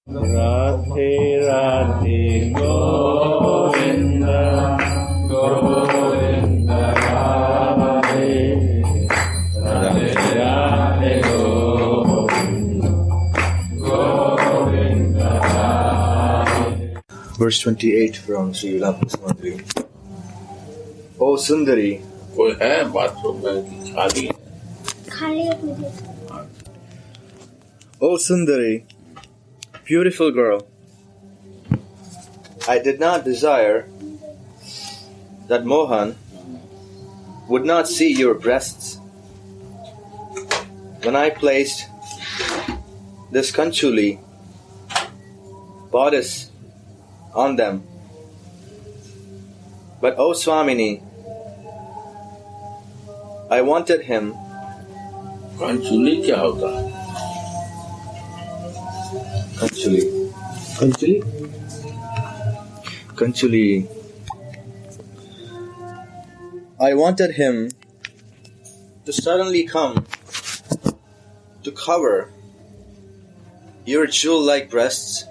Radhe Radhe Govinda Govinda Radhe Radhe Radhe Govinda Govinda Radhe. Verse 28 from Sri Vilapa Kusumanjali. O Sundari, कोई है bathroom में कि खाली है? O Sundari, beautiful girl, I did not desire that Mohan would not see your breasts when I placed this Kanchuli bodice on them. But O Swamini, I wanted him. कंचुली क्या होता है? Kanchuli. I wanted him to suddenly come to cover your jewel-like breasts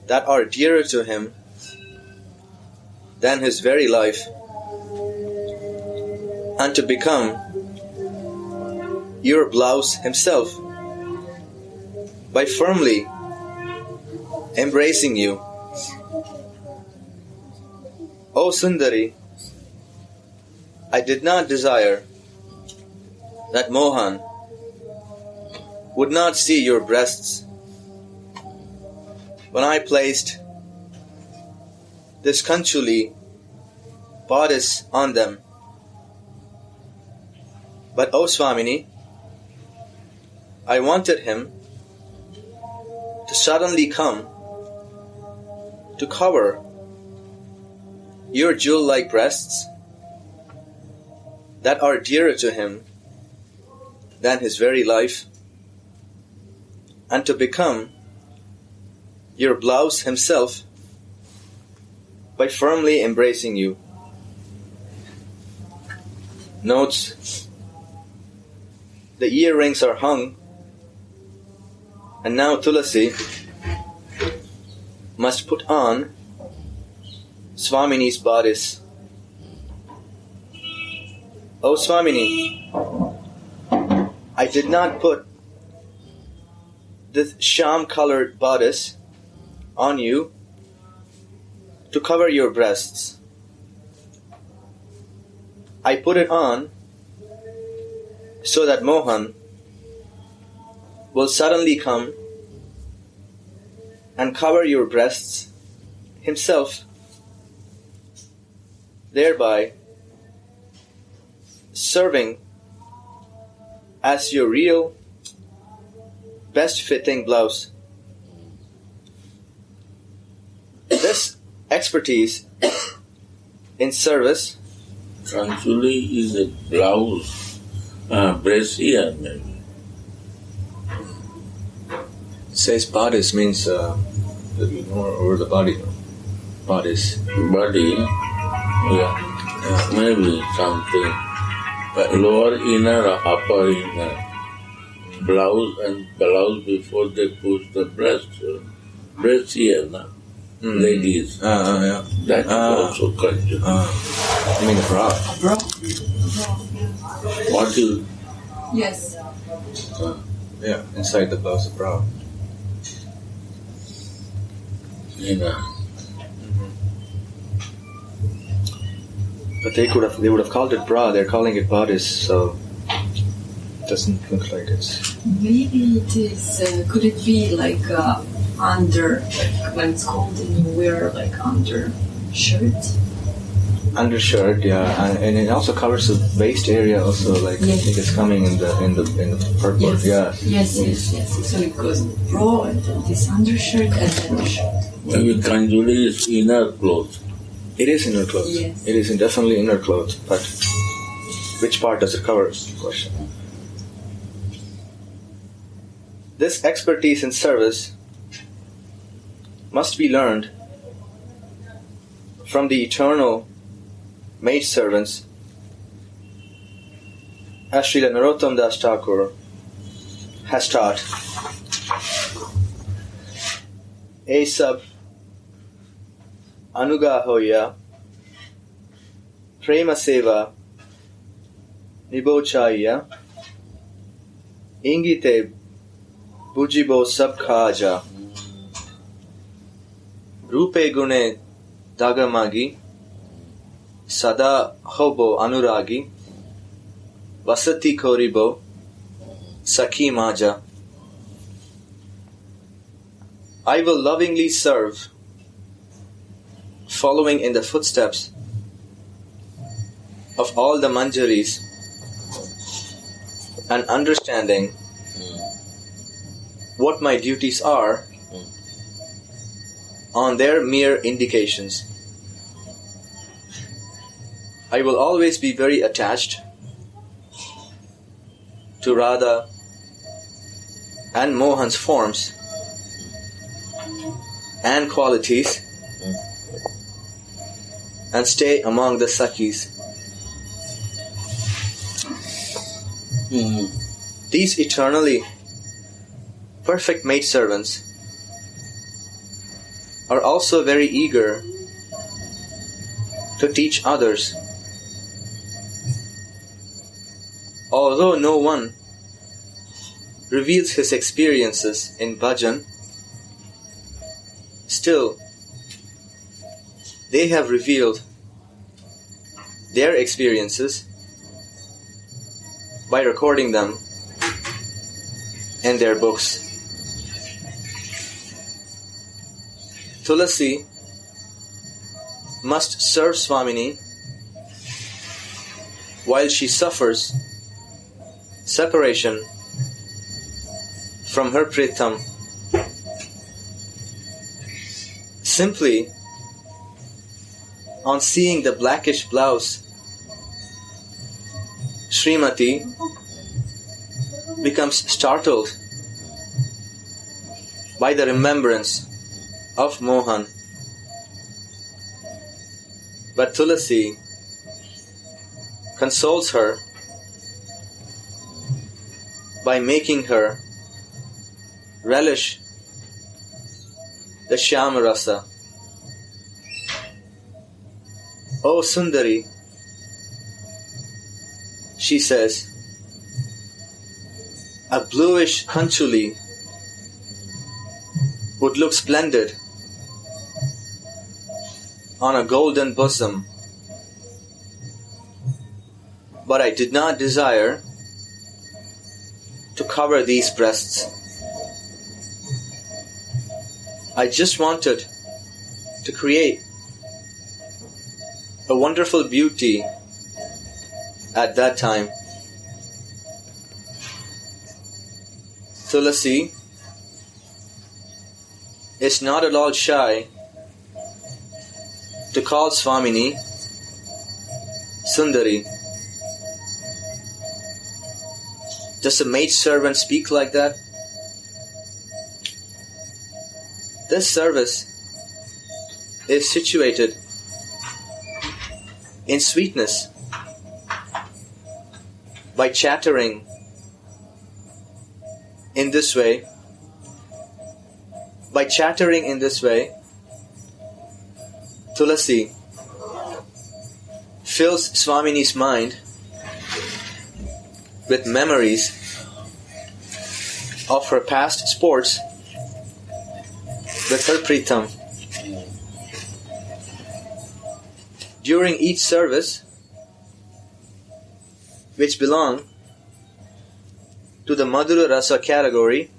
that are dearer to him than his very life, and to become your blouse himself by firmly embracing you. O Sundari, I did not desire that Mohan would not see your breasts when I placed this Kanchuli bodice on them. But O Swamini, I wanted him to suddenly come to cover your jewel-like breasts that are dearer to him than his very life, and to become your blouse himself by firmly embracing you. Notes: the earrings are hung, and now Tulasi must put on Swamini's bodice. O Swamini, I did not put this sham-colored bodice on you to cover your breasts. I put it on so that Mohan will suddenly come and cover your breasts himself, thereby serving as your real, best-fitting blouse. This expertise in service. कंचुली is a blouse, brassiere maybe. It says bodice means over the body. Bodice. Body, yeah, maybe something. But lower inner or upper inner. Blouse and blouse before they push the breast. Brassiere, no? Ladies. Yeah. That is also culture. You mean the bra? Bra. What is? Yes. Yeah, inside the blouse, a bra. Inner. But they would have called it bra. They're calling it bodice, so it doesn't look like it's. Maybe it is. Could it be like under, like when it's cold and you wear like undershirt? Undershirt, yeah, and it also covers the waist area. Also, like Yes. I think it's coming in the purple. Yes. Yeah. Yes. So it goes bra and then this undershirt and then the shirt. Maybe kanjuli is inner clothes. It is inner clothes. Yes. It is definitely inner clothes, but which part does it cover is the question. This expertise in service must be learned from the eternal maidservants, as Srila Narottam Das Thakur has taught. ए सब अनुगा होया प्रेम सेवा निबोचाया इंगिते बुजिबो सब खाजा रूपे गुणे दागमागी सदा होबो अनुरागी वसति कोरिबो Sakhi Maja. I will lovingly serve, following in the footsteps of all the manjaris and understanding what my duties are on their mere indications. I will always be very attached to Radha and Mohan's forms and qualities and stay among the Sakhis. These eternally perfect maidservants are also very eager to teach others. Although no one reveals his experiences in bhajan, still they have revealed their experiences by recording them in their books. Tulasi must serve Swamini while she suffers separation from her Pritham. Simply on seeing the blackish blouse, Srimati becomes startled by the remembrance of Mohan. But Tulasi consoles her by making her relish the Shyamarasa. "O Sundari," she says, "a bluish kanchuli would look splendid on a golden bosom, but I did not desire to cover these breasts. I just wanted to create a wonderful beauty at that time." Tulasi is not at all shy to call Swamini Sundari. Does a maidservant speak like that? This service is situated in sweetness by chattering in this way. By chattering in this way, Tulasi fills Swamini's mind with memories of her past sports with her Pritham. During each service, which belong to the Madhura Rasa category,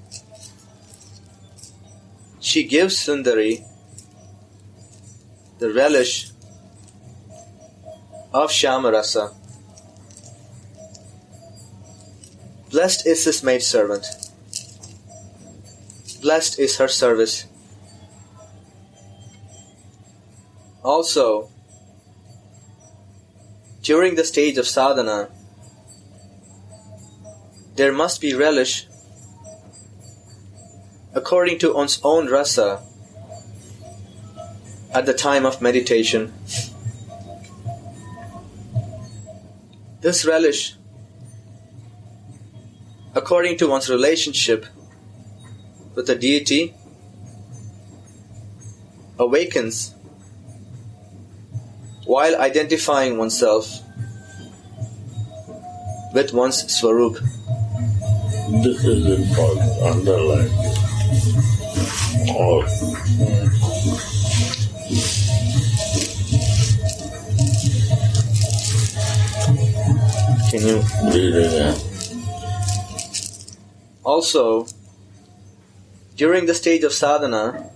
she gives Sundari the relish of Shyamarasa. Blessed is this maidservant. Blessed is her service. Also, during the stage of sadhana, there must be relish according to one's own rasa at the time of meditation. This relish, according to one's relationship with the deity, awakens while identifying oneself with one's Swarup. This is important, underline. All. Can you Read again. also, during the stage of sadhana,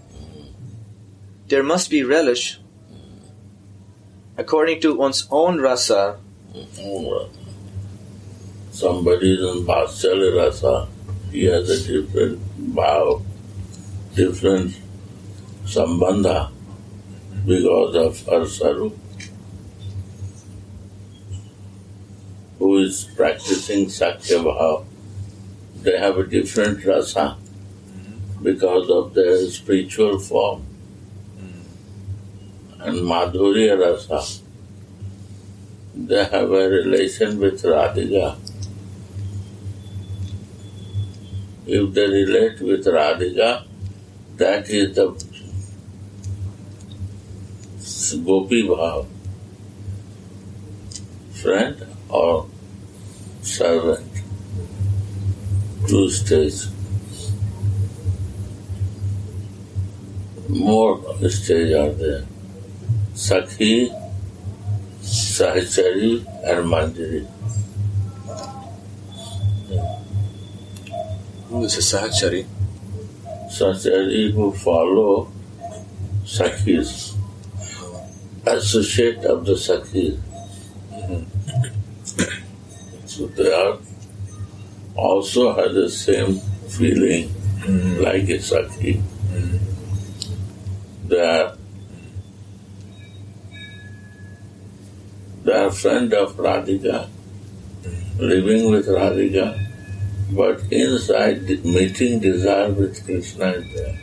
there must be relish according to one's own rasa. Somebody is in Bhasyali Rasa, he has a different bhav, different sambandha because of her sarup. Who is practicing Sakya Bhav, they have a different rasa because of their spiritual form. And Madhurya Rasa, they have a relation with Radhika. If they relate with Radhika, that is the Gopi Bhav, friend or servant. Two stages. More stages are there. Sakhi, Sahachari and Manjari. Who is a Sahachari? Sahachari who follow Sakhis, associate of the Sakhis. So they are also have the same feeling like a Sakhi. They are friend of Radhika, living with Radhika, but inside meeting desire with Krishna is there.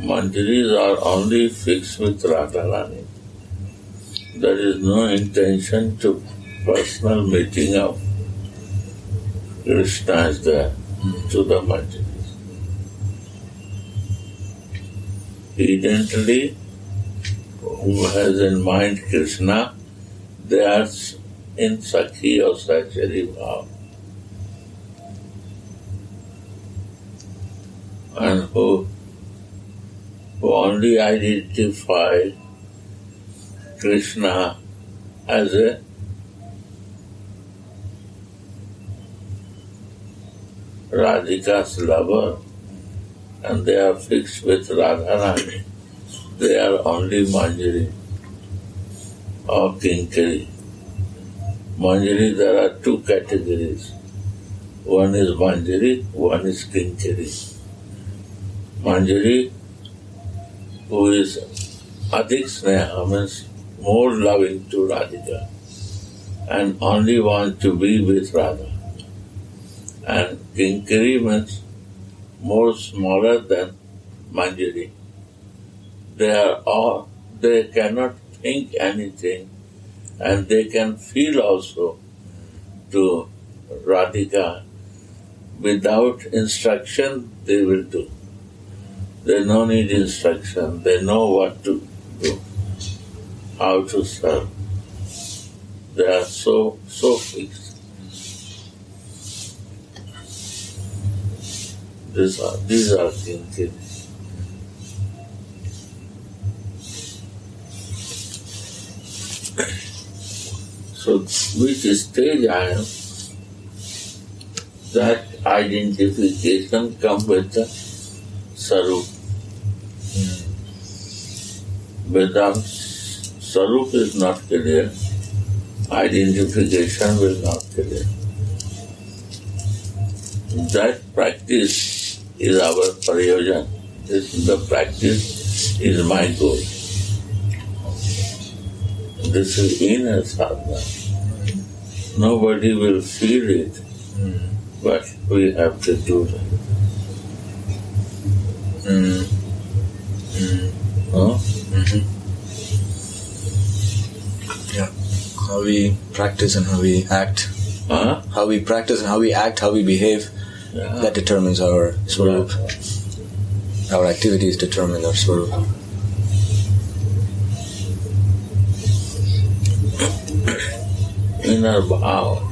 Manjaris are only fixed with Radharani. There is no intention to personal meeting of Krishna is there to the Manjaris. Evidently, who has in mind Krishna, they are in Sakhi or Sahachari Bhav. And who only identify Krishna as a Radhika's lover, and they are fixed with Radharani. They are only Manjari or Kinkari. Manjari, there are two categories. One is Manjari, one is Kinkari. Manjari, who is Adhik Sneha, means more loving to Radhika and only want to be with Radha. And Kinkari means more smaller than Manjari. They cannot think anything and they can feel also to Radhika. Without instruction, they will do. They no need instruction. They know what to do, how to serve. They are so fixed. These are Kinkari. So, which stage I am, that identification comes with the Sarup. Without Sarup is not clear, identification will not clear. That practice is our prayojan. The practice is my goal. This is inner sadhana. Nobody will feel it, but we have to do that. Huh? Yeah. How we practice and how we act. How we practice and how we act, how we behave, that determines our swarup. Our activities determine our Swarupa. Inner bhav,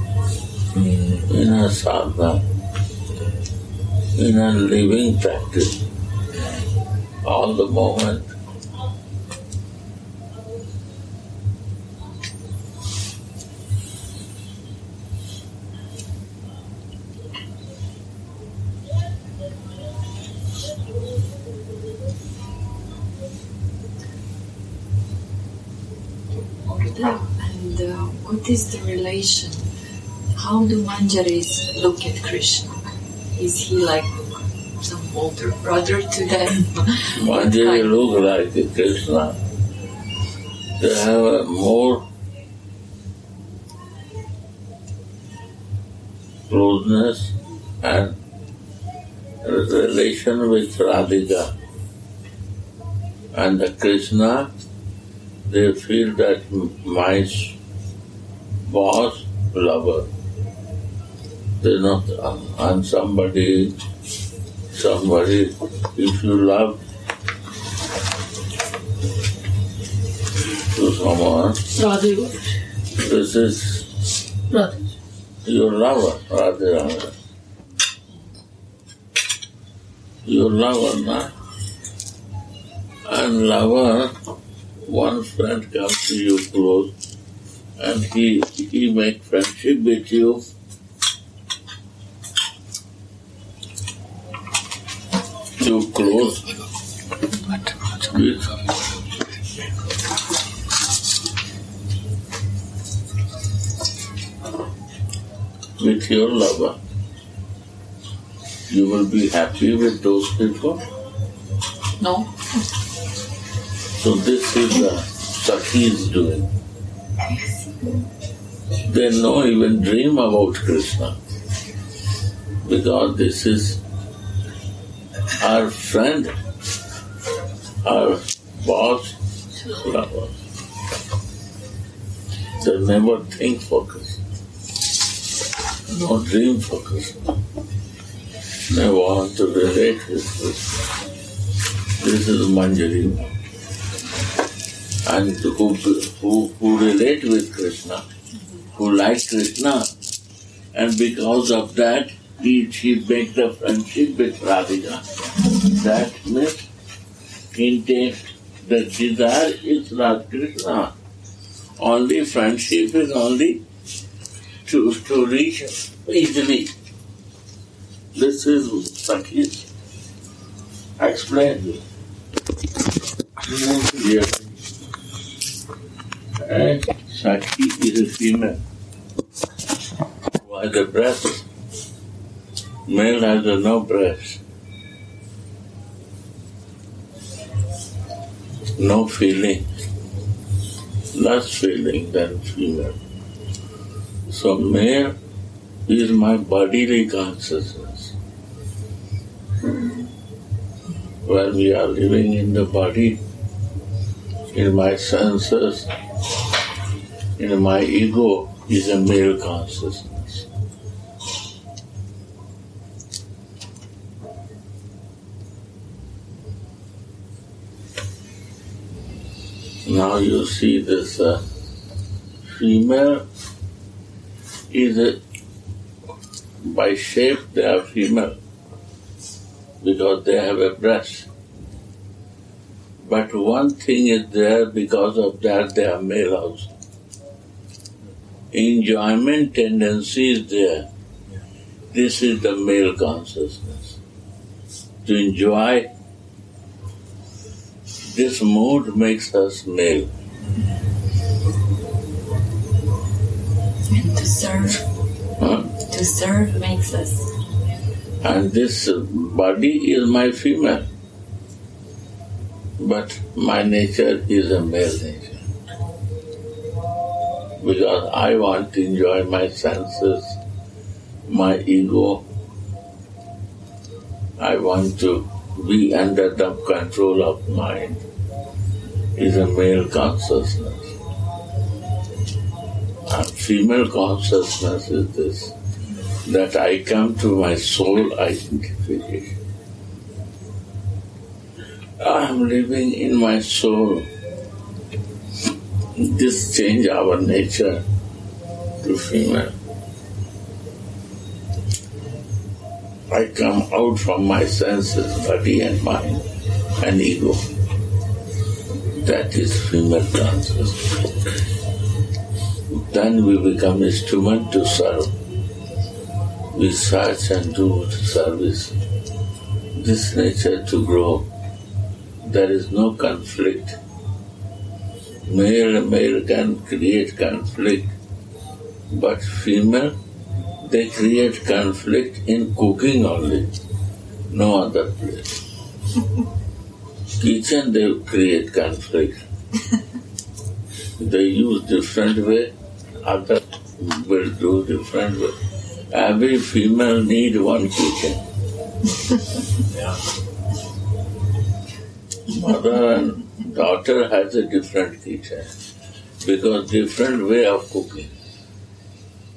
inner sadhana, inner living practice, all the moment. And what is the relation? How do Manjaris look at Krishna? Is he like some older brother to them? Manjari look like Krishna. They have a more closeness and relation with Radhika. And the Krishna, they feel that my boss, lover. They're not on somebody, if you love to someone, this is your lover, Radha. Your lover, na? And lover, one friend comes to you close and he make friendship with you. You close with your lover. You will be happy with those people? No. So this is the Sakhi's doing. They don't even dream about Krishna because this is our friend, our boss, lover. They never think for Krishna, no dream for Krishna. They want to relate with Krishna. This is Manjari. And who relate with Krishna, who like Krishna, and because of that, she make the friendship with Radhika. That means intent, the desire is not Krishna. Only friendship is only to reach easily. This is Sakhi explained. Here. And Sakhi is a female. Why the breast? Male has no breast. No feeling. Less feeling than female. So male is my bodily consciousness. When we are living in the body, in my senses, in my ego is a male consciousness. Now you see this female is by shape they are female because they have a breast. But one thing is there, because of that they are male also. Enjoyment tendency is there. This is the male consciousness. To enjoy, this mood makes us male. And to serve. To serve makes us. And this body is my female. But my nature is a male nature. Because I want to enjoy my senses, my ego. I want to be under the control of mind. Is a male consciousness. And female consciousness is this, that I come to my soul identification. I am living in my soul. This change our nature to female. I come out from my senses, body and mind and ego. That is female consciousness. Then we become instrument to serve. We search and do service. This nature to grow. There is no conflict. Male can create conflict, but female, they create conflict in cooking only, no other place. Kitchen, they create conflict. They use different way, other will do different way. Every female need one kitchen. Mother and daughter has a different kitchen because different way of cooking.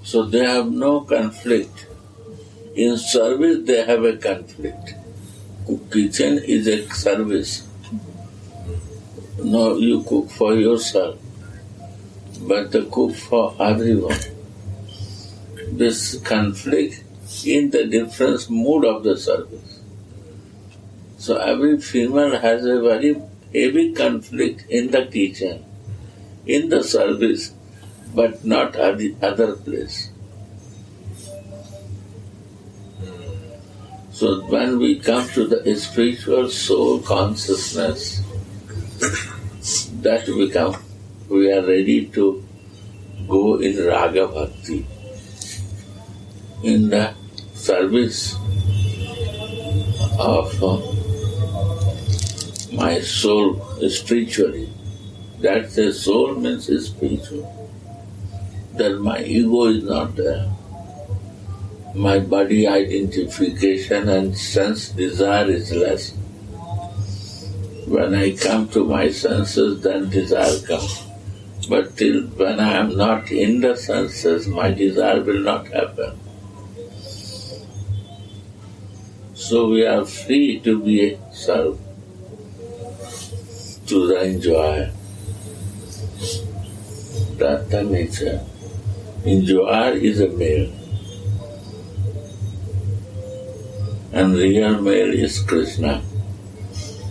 So they have no conflict. In service they have a conflict. Kitchen is a service. No, you cook for yourself, but they cook for everyone. This conflict in the different mood of the service. So every female has a very heavy conflict in the kitchen, in the service, but not at the other place. So when we come to the spiritual soul consciousness, that we are ready to go in Raga Bhakti, in the service of my soul spiritually. That's the soul means spiritual. Then my ego is not there. My body identification and sense desire is less. When I come to my senses, then desire comes. But till when I am not in the senses, my desire will not happen. So we are free to be served, to enjoy. That's the nature. Enjoyer is a male. And real male is Krishna.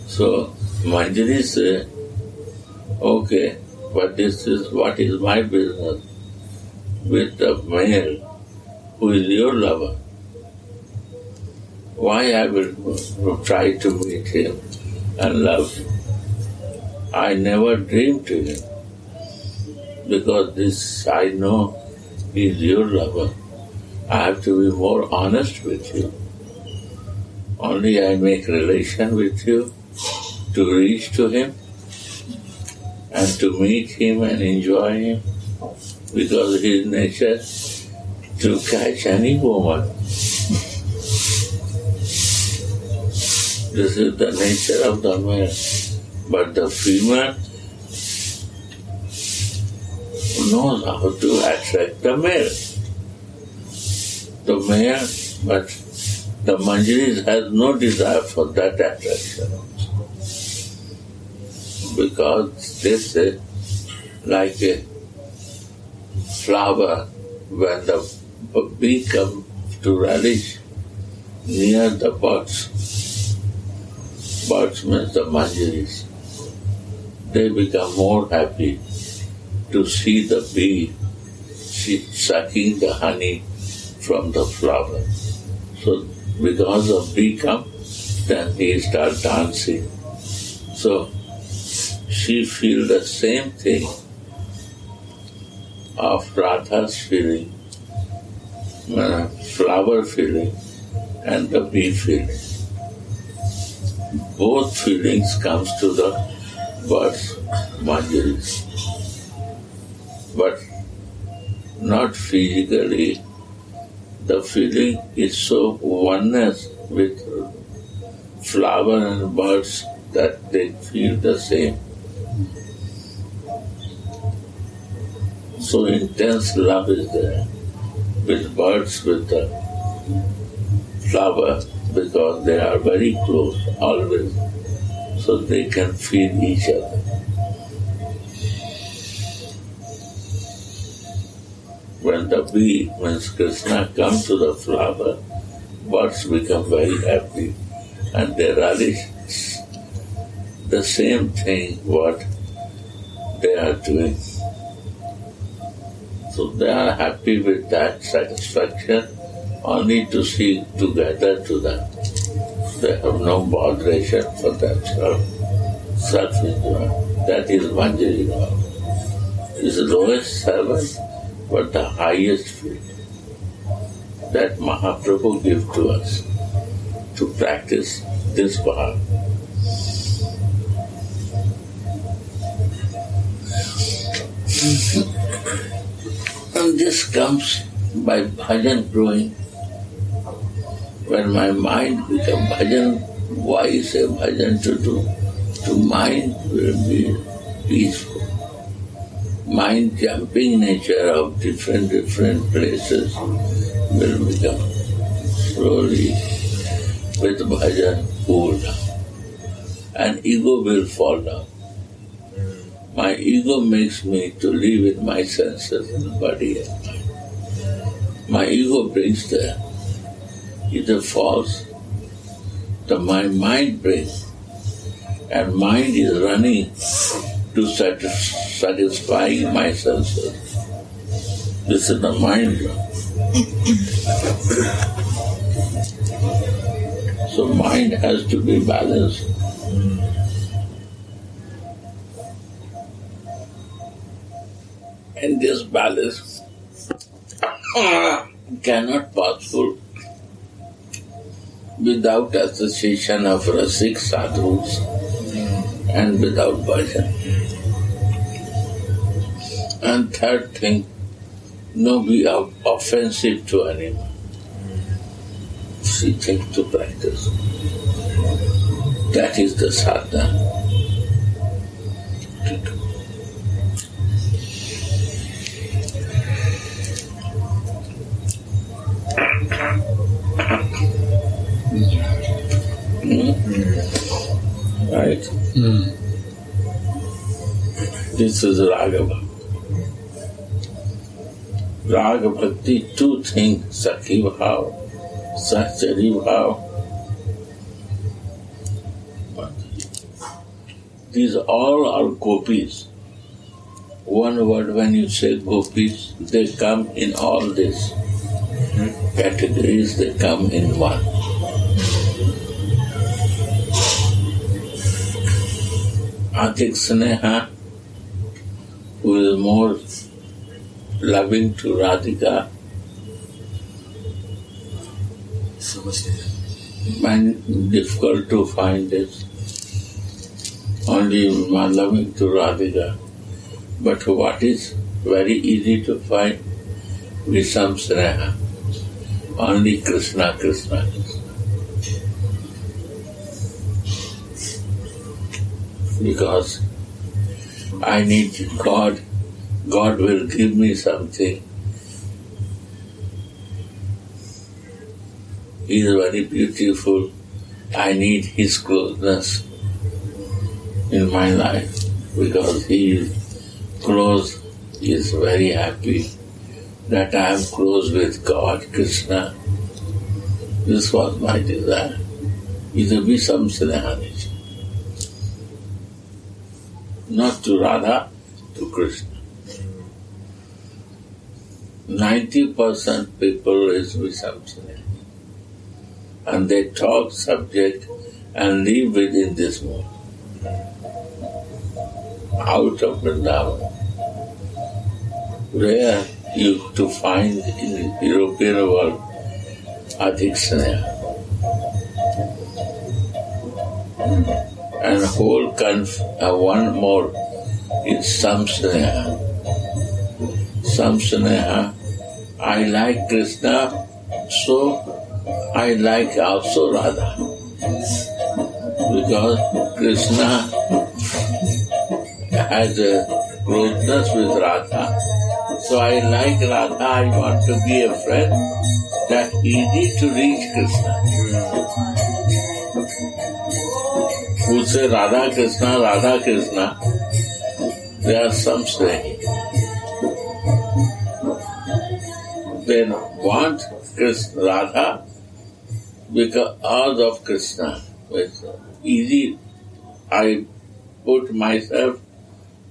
So Manjari say, okay, but this is what is my business with the male who is your lover. Why I will try to meet him and love him? I never dreamed to him because this I know he is your lover. I have to be more honest with you. Only I make relation with you to reach to him and to meet him and enjoy him because his nature to catch any woman. This is the nature of the male. But the female knows how to attract the male. The male, but the Manjaris has no desire for that attraction also. Because they say, like a flower, when the bee comes to relish near the buds means the Manjaris, they become more happy to see the bee sucking the honey from the flower. So because of bee come, then he starts dancing. So she feels the same thing of Radha's feeling, flower feeling and the bee feeling. Both feelings comes to the birds, Manjaris. But not physically. The feeling is so oneness with flower and birds that they feel the same. So intense love is there with birds, with the flower, because they are very close always. so they can feed each other. When the bee, when Krishna comes to the flower, birds become very happy and they relish the same thing what they are doing. So they are happy with that satisfaction only to see together to them. They have no botheration for themselves. Selfish love. That is Manjari love. It is the lowest servant, but the highest field. That Mahaprabhu gives to us to practice this bhav. And this comes by bhajan growing. When my mind becomes bhajan, why say bhajan to do? To mind will be peaceful. Mind jumping nature of different places will become slowly with bhajan cool down. And ego will fall down. My ego makes me to live in my senses and body and mind. My ego brings there. Either falls, my mind brings, and mind is running to satisfy my senses. This is the mind. So mind has to be balanced. And this balance cannot possible without association of rasik sadhus and without bhajan. And third thing, no be offensive to anyone. See things to practice. That is the sadhana. Right? This is Raghava. Raga Bhakti, two things, Sakhi Bhav, Sahchari Bhav. These all are gopis. One word, when you say gopis, they come in all these categories, they come in one. Atik Sneha, who is more loving to Radhika, and difficult to find this. Only more loving to Radhika. But what is very easy to find? Visam Sneha. Only Krishna, Krishna. Because I need God, God will give me something. He is very beautiful. I need His closeness in my life because He is close. He is very happy that I am close with God, Krishna. This was my desire. Either be some Sneha. Not to Radha, to Krishna. 90% people is Visamsana. And they talk subject and live within this mode. Out of Vrindavan. Rare you to find in the European world Adik Sneha. And whole one more is Samsneha. Samsneha, I like Krishna, so I like also Radha. Because Krishna has a closeness with Radha. So I like Radha, I want to be a friend. That's easy to reach Krishna. who say Radha Krishna, there are some Snehi. They want Radha because of Krishna. It's easy. I put myself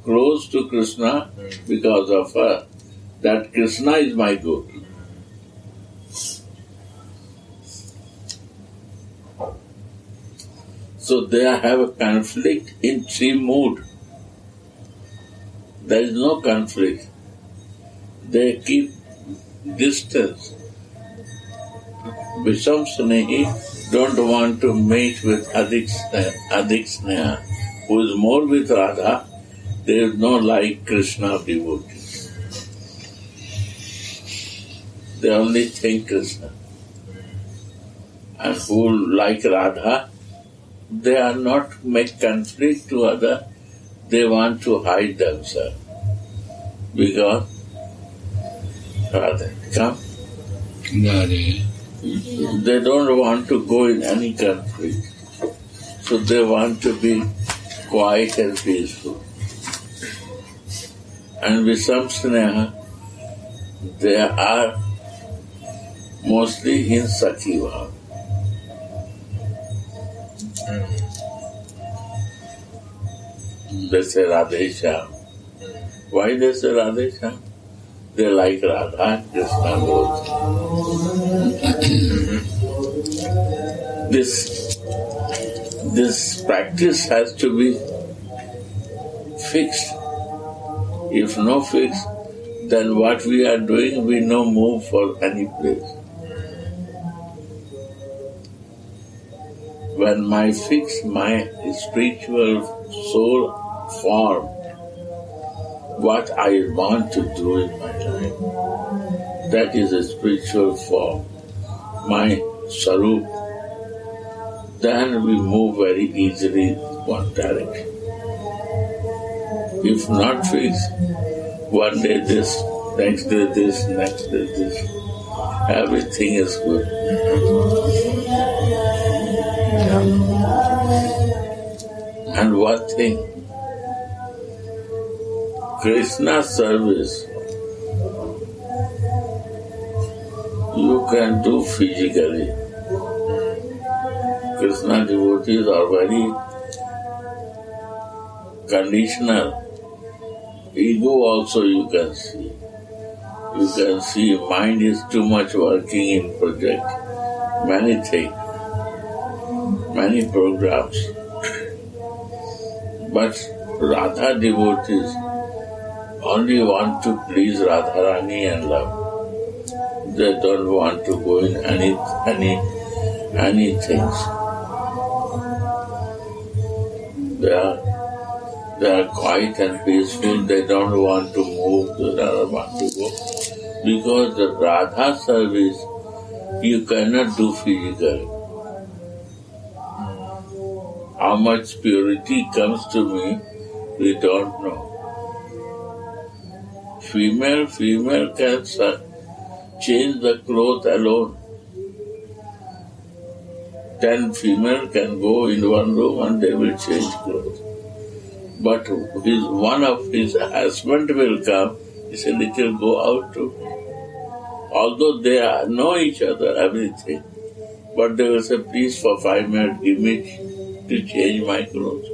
close to Krishna because of her. That Krishna is my guru. So they have a conflict in three mood. There is no conflict. They keep distance. Visham Snehi don't want to mate with Adik Sneha, who is more with Radha. There is no like Krishna devotee. They only think Krishna. And who like Radha, they are not make conflict to other. They want to hide themselves. Because Radha, come. They don't want to go in any conflict. So they want to be quiet and peaceful. And with some Sneha, they are mostly in Sakhi Bhav. They say Radhe Shyam. Why they say Radhe Shyam? They like Radha, Krishna both. This practice has to be fixed. If no fix, then what we are doing, we no move for any place. When my spiritual soul form, what I want to do in my life, that is a spiritual form, my sarup, then we move very easily one direction. If not fixed, one day this, next day this, next day this, everything is good. And one thing, Krishna service, you can do physically. Krishna devotees are very conditional. Ego also you can see. You can see mind is too much working in project. Many things, many programs. But Radha devotees only want to please Radharani and love. They don't want to go in any things. They are quiet and peaceful. They don't want to move. They don't want to go. Because the Radha service, you cannot do physically. How much purity comes to me, we don't know. Female can change the clothes alone. 10 female can go in one room and they will change clothes. But one of his husband will come, he said, little go out too. Although they know each other, everything. But they will say, please for 5 minutes give me to change my clothes.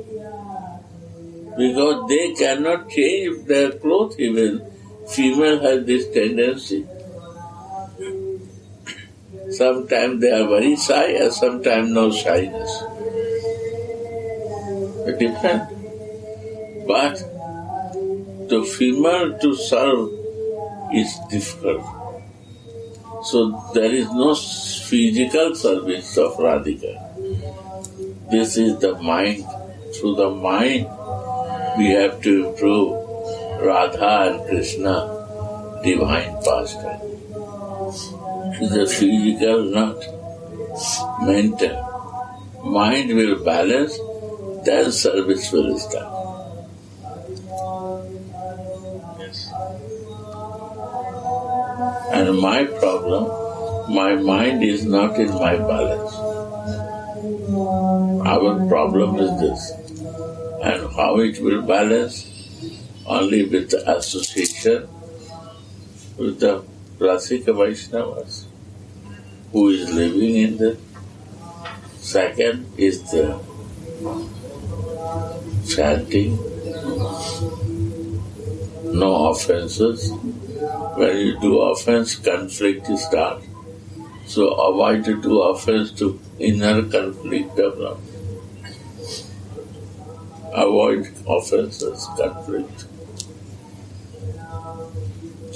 Because they cannot change their clothes even. Female has this tendency. Sometimes they are very shy and sometimes no shyness. It depends. But the female to serve is difficult. So there is no physical service of Radhika. This is the mind. Through the mind we have to improve Radha and Krishna divine pastime. The physical, not mental. Mind will balance, then service will start. Yes. And my problem, my mind is not in my balance. Our problem is this. And how it will balance? Only with the association with the Rasika Vaishnavas who is living in the. Second is the chanting, no offenses. When you do offense, conflict starts. So avoid to do offense to inner conflict develop. Avoid offenses, conflict.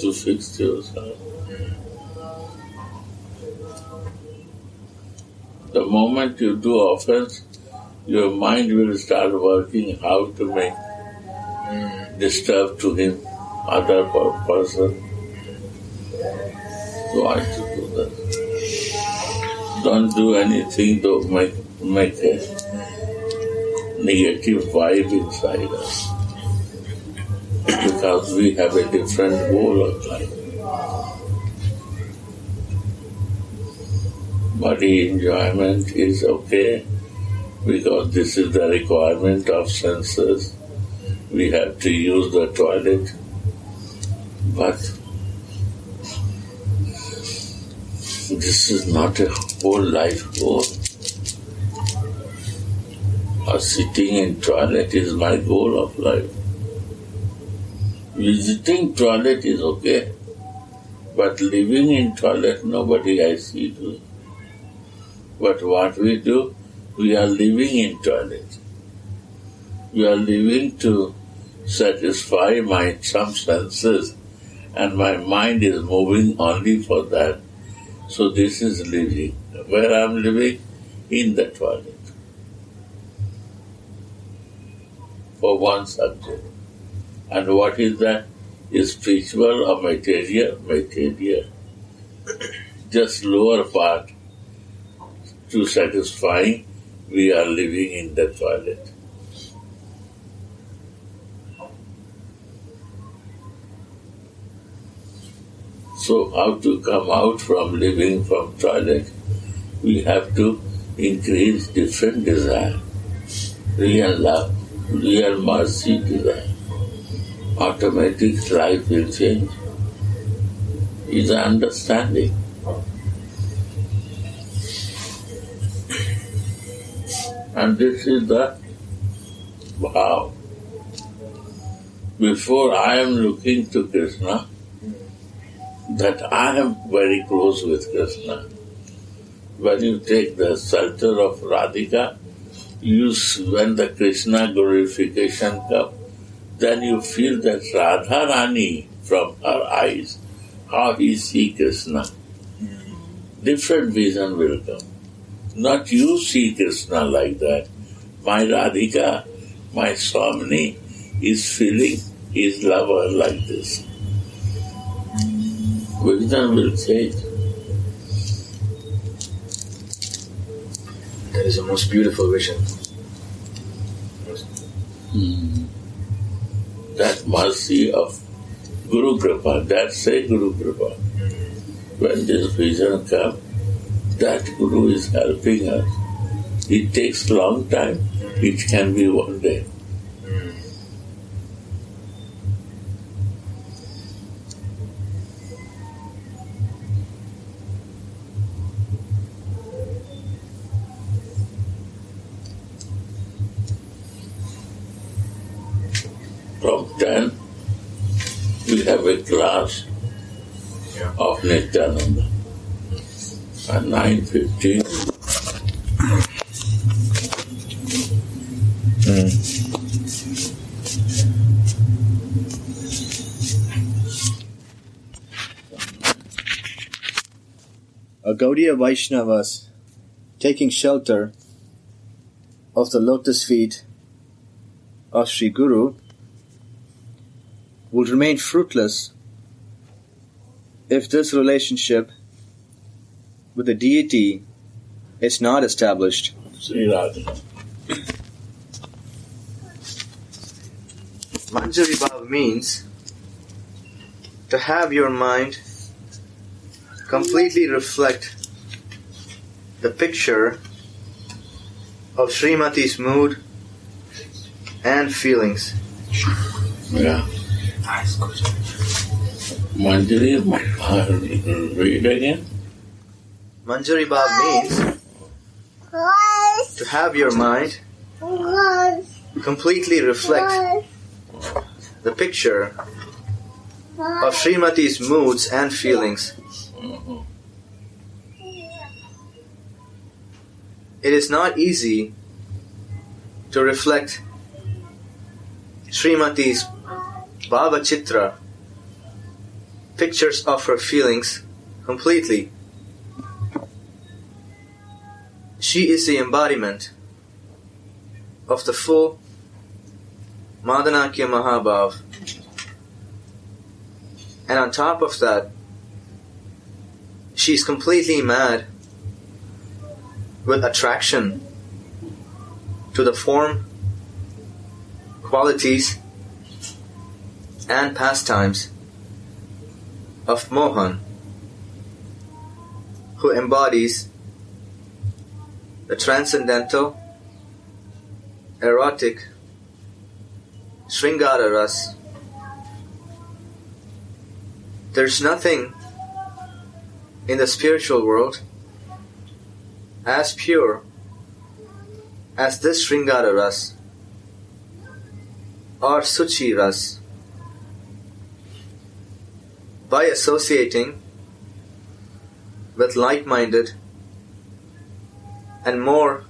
To fix yourself. The moment you do offense, your mind will start working how to make disturb to him, other person. So I to do that. Don't do anything to make a negative vibe inside us. Because we have a different goal of life. Body enjoyment is okay because this is the requirement of senses. We have to use the toilet. But this is not a whole life goal. Sitting in toilet is my goal of life. Visiting toilet is okay, but living in toilet nobody I see doing. But what we do, we are living in toilet. We are living to satisfy my some senses, and my mind is moving only for that. So this is living. Where I am living? In the toilet. For one subject. And what is that? Is spiritual or material? Material. Just lower part to satisfying, we are living in the toilet. So how to come out from living from toilet? We have to increase different desire. Real love, real mercy desire. Automatic life will change. Is understanding. And this is the bhav. Before I am looking to Krishna, that I am very close with Krishna. When you take the shelter of Radhika, when the Krishna glorification comes, then you feel that Radharani from her eyes, how he sees Krishna. Different vision will come. Not you see Krishna like that. My Radhika, my Swamini is feeling his lover like this. Vision will change. That is the most beautiful vision. That mercy of Guru Kripa, that's a Guru Kripa. When this vision comes, that Guru is helping us. It takes long time. It can be one day. From 10, we have a class of Nityananda. At 9:15, Gaudiya Vaishnavas taking shelter of the lotus feet of Sri Guru will remain fruitless if this relationship with the deity is not established. Sri Radha. Manjari Bhav means to have your mind completely reflect the picture of Srimati's mood and feelings. Yeah. Manjari, read again. Manjari Bhav means to have your mind completely reflect the picture of Srimati's moods and feelings. It is not easy to reflect Srimati's Bhava Chitra, pictures of her feelings, completely. She is the embodiment of the full Madanakya Mahabhav. And on top of that, she's completely mad with attraction to the form, qualities, and pastimes of Mohan, who embodies the transcendental, erotic Sringara Ras. There's nothing in the spiritual world as pure as this Sringara Ras or Suchi Ras. By associating with like-minded and more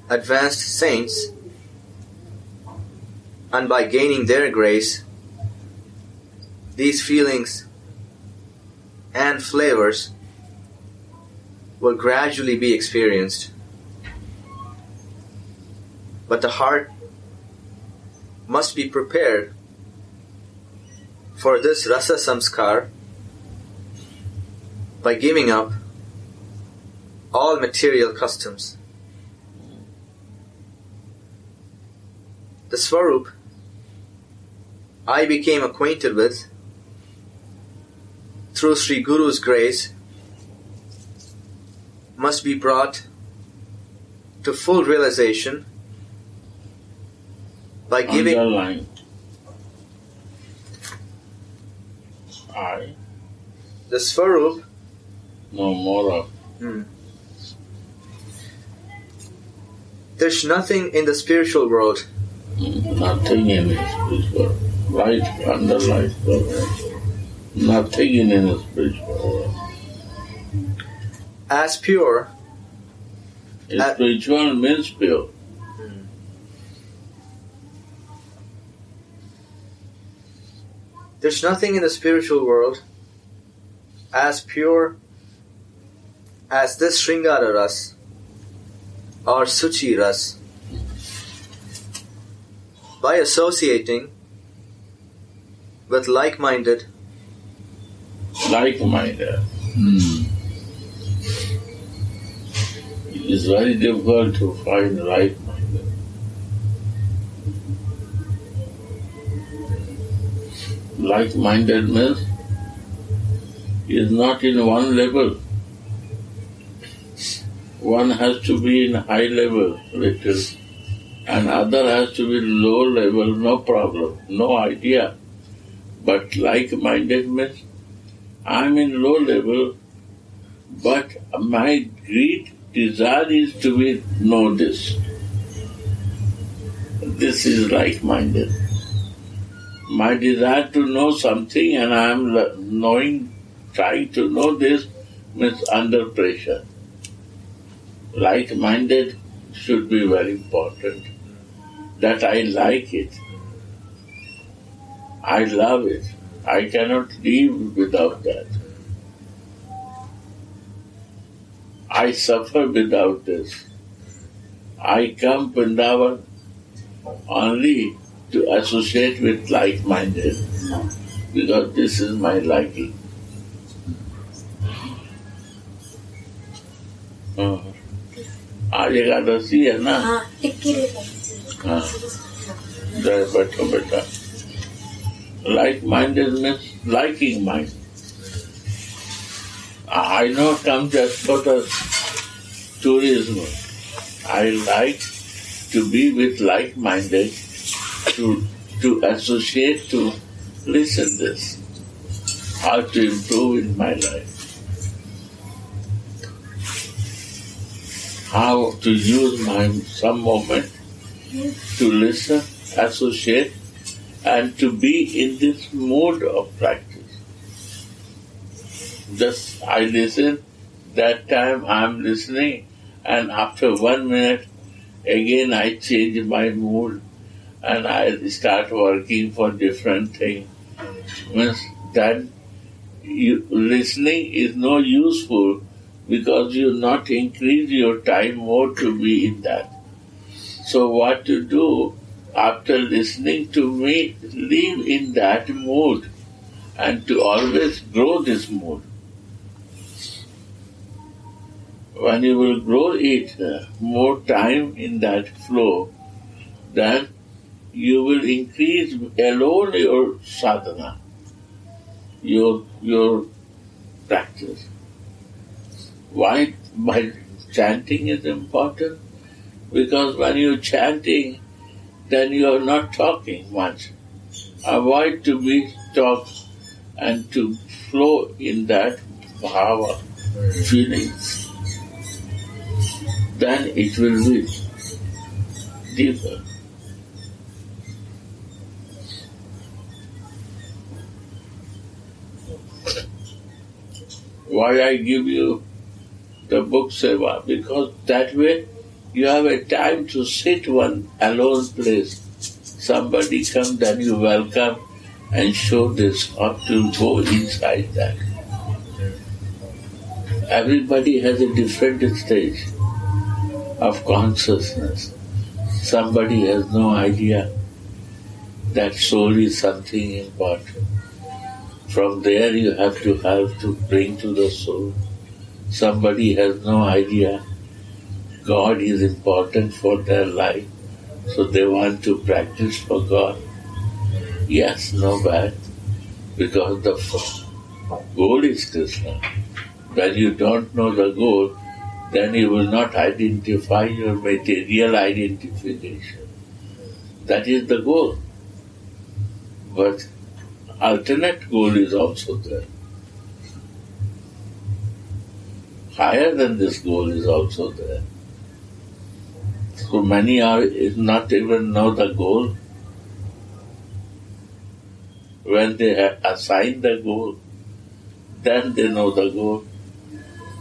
advanced saints, and by gaining their grace, these feelings and flavors will gradually be experienced. But the heart must be prepared for this rasa samskar by giving up all material customs. The Swarup I became acquainted with through Sri Guru's grace must be brought to full realization by giving Underline. I. the Swarup. No more of. There's nothing in the spiritual world. Nothing in the spiritual world. Right, underline. Nothing in the spiritual world. As pure. Spiritual means pure. There's nothing in the spiritual world as pure as this Sringara Ras or Suchi Ras. By associating with like-minded, Like-minded. It's very difficult to find like-minded. Like-minded means is not in one level. One has to be in high level, little, and other has to be low level, no problem, no idea. But like-minded means I'm in low level, but my great desire is to know this. This is like-minded. My desire to know something and I am trying to know this means under pressure. Like-minded should be very important. That I like it. I love it. I cannot live without that. I suffer without this. I come Vrindavan only to associate with like-minded because this is my liking. आज एकादशी है ना? हाँ, जय बैठो बेटा. Like-minded means liking mind. I know come just for the tourism. I like to be with like-minded, to associate, to listen this, how to improve in my life, how to use my some moment to listen, associate, and to be in this mood of practice. Just I listen, that time I am listening, and after 1 minute, again I change my mood and I start working for different things. Means that listening is no useful because you not increase your time more to be in that. So what to do after listening to me, live in that mood and to always grow this mood. When you will grow it more time in that flow, then you will increase alone your sadhana, your practice. Why? By chanting is important, because when you're chanting, then you are not talking much. Avoid to be talk and to flow in that bhava feelings. Then it will be deeper. Why I give you the book seva? Because that way you have a time to sit one alone place. Somebody come, then you welcome and show this how to go inside that. Everybody has a different stage of consciousness. Somebody has no idea that soul is something important. From there you have to help to bring to the soul. Somebody has no idea God is important for their life, so they want to practice for God. Yes, no bad, because the goal is Krishna. When you don't know the goal, then you will not identify your material identification. That is the goal. But alternate goal is also there. Higher than this goal is also there. So many are not even know the goal. When they have assigned the goal, then they know the goal.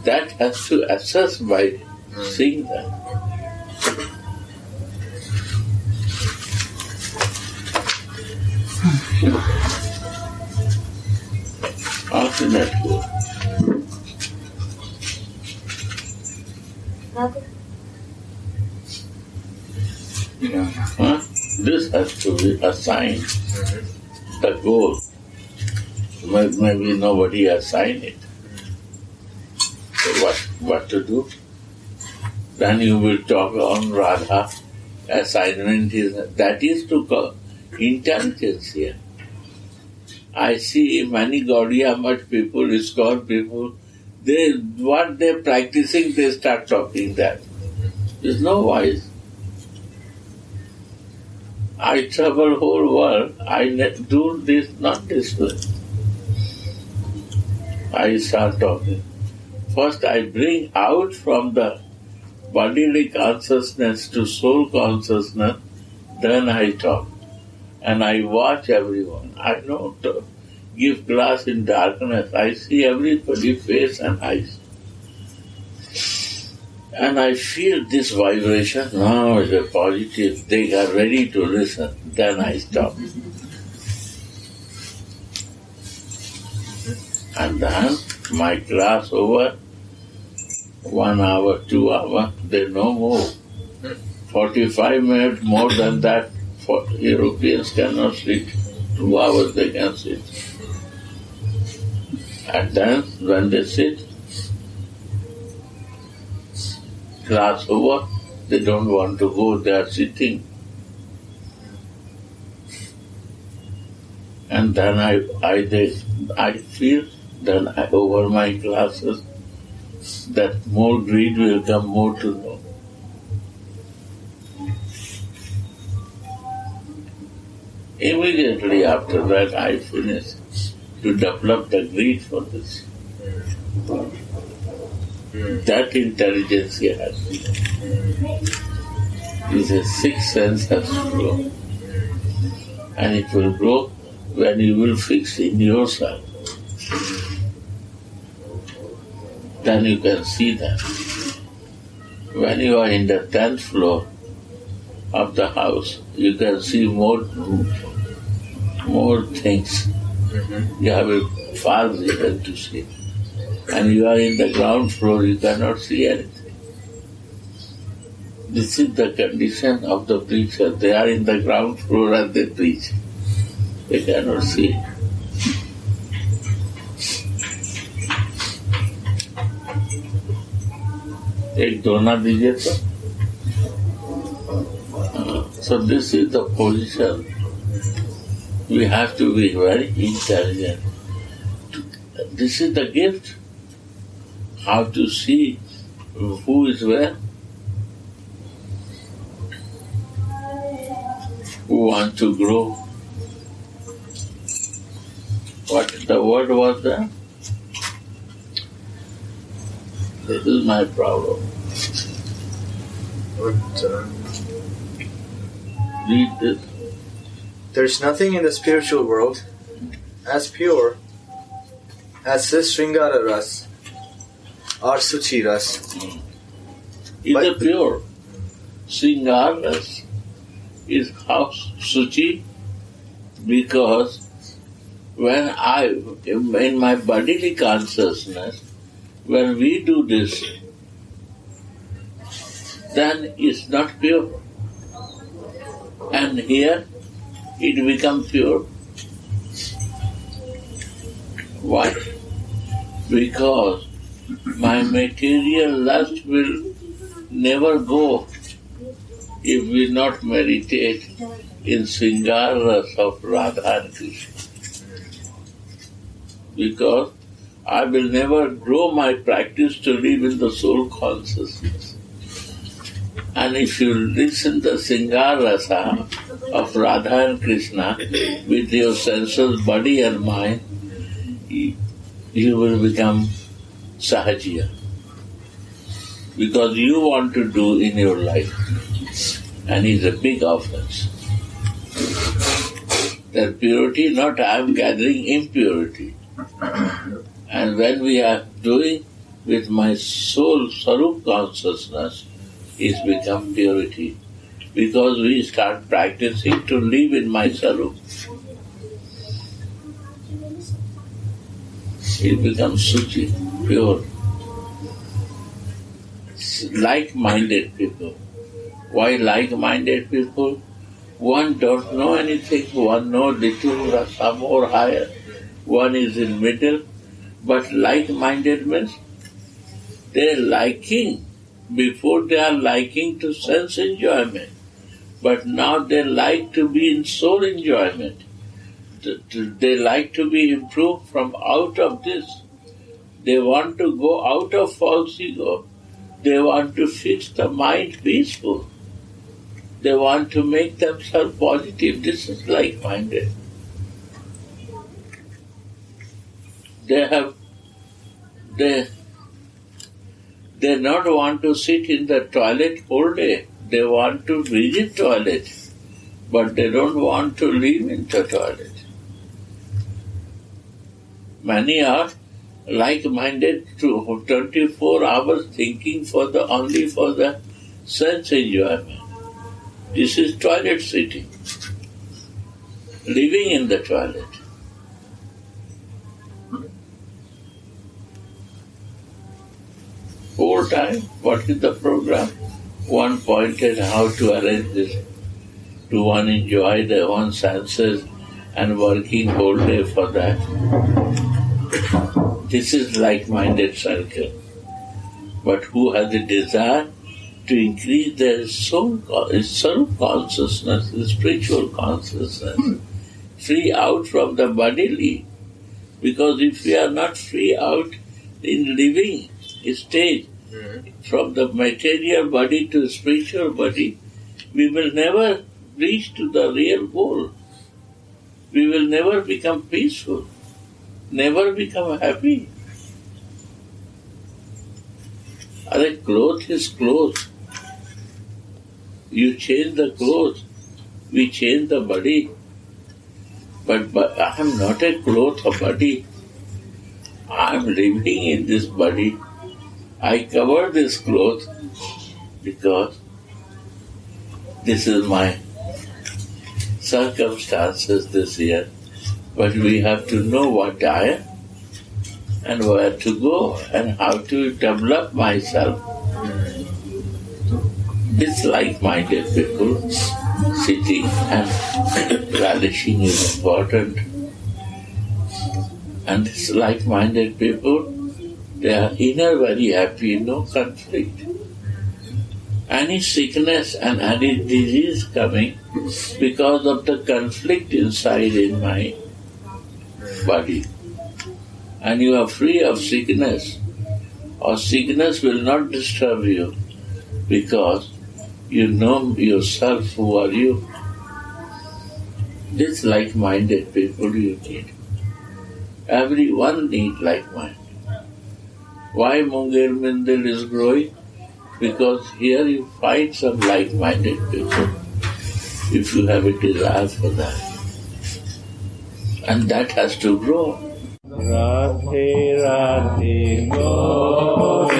That has to assess by seeing that. Alternate goal. This has to be assigned. The goal. Maybe nobody assigned it. So what to do? Then you will talk on Radha. Assignment is that is to call intelligence here. I see many Gaudiya Math people, ISKCON people, what they're practicing, they start talking that. There's no wise. I travel whole world, I do this, not this way. I start talking. First I bring out from the bodily consciousness to soul consciousness, then I talk. And I watch everyone. I don't give class in darkness. I see everybody's face and eyes. And I feel this vibration. Now is a positive. They are ready to listen. Then I stop. And then my class over. 1 hour, 2 hours, they no more. 45 minutes more than that. For Europeans cannot sit. 2 hours they can sit. And then when they sit, class over, they don't want to go, they are sitting. And then I feel then over my classes that more greed will come, more to know. Immediately after that, I finished to develop the greed for this. That intelligence he has is a sixth sense has to grow. And it will grow when you will fix in yourself. Then you can see that. When you are in the 10th floor of the house, you can see more things. You have a far vision to see. And you are in the ground floor, you cannot see anything. This is the condition of the preacher. They are in the ground floor and they preach. They cannot see. एक दोना दीजिए तो. So this is the position. We have to be very intelligent. This is the gift. How to see who is where. Who want to grow. What the word was there? This is my problem. Read this. There's nothing in the spiritual world as pure as this Sringara Ras or Suchi Ras. Is it pure? Sringara Ras is how Suchi, because when in my bodily consciousness, when we do this, then it's not pure. And here it becomes pure. Why? Because my material lust will never go if we not meditate in Sringaras of Radha and Krishna. Because I will never grow my practice to live in the soul consciousness. And if you listen the Sringarasa of Radha and Krishna with your senses, body and mind, you will become Sahajiya. Because you want to do in your life. And it's a big offense. That purity, not I am gathering impurity. And when we are doing with my soul, Sarup consciousness, it's become purity. Because we start practicing to live in my Sarup. It becomes Suchi, pure. Like-minded people. Why like-minded people? One don't know anything, one know little, some more higher. One is in middle. But like-minded means they're liking. Before they are liking to sense enjoyment. But now they like to be in soul enjoyment. They like to be improved from out of this. They want to go out of false ego. They want to fix the mind peaceful. They want to make themselves positive. This is like-minded. They not want to sit in the toilet whole day. They want to visit toilet, but they don't want to live in the toilet. Many are like-minded to 24 hours thinking only for the sense enjoyment. This is toilet sitting, living in the toilet. Whole time, what is the program? One pointed how to arrange this. To one enjoy their own senses and working whole day for that. This is like-minded circle. But who has a desire to increase their soul consciousness, spiritual consciousness, free out from the bodily. Because if we are not free out in living stage, from the material body to spiritual body, we will never reach to the real goal. we will never become peaceful, never become happy. A cloth is clothes. You change the clothes, we change the body. But I am not a cloth or body. I am living in this body. I cover this cloth because this is my circumstances this year. But we have to know what I am and where to go and how to develop myself. It's like-minded people sitting and relishing is important. And this like-minded people, they are inner very happy, no conflict. Any sickness and any disease coming because of the conflict inside in my body. And you are free of sickness, or sickness will not disturb you because you know yourself who are you. This like-minded people you need. Everyone needs like-minded. Why Munger Mindil is growing? Because here you find some like-minded people if you have a desire for that. And that has to grow. Radhe Radhe Gaur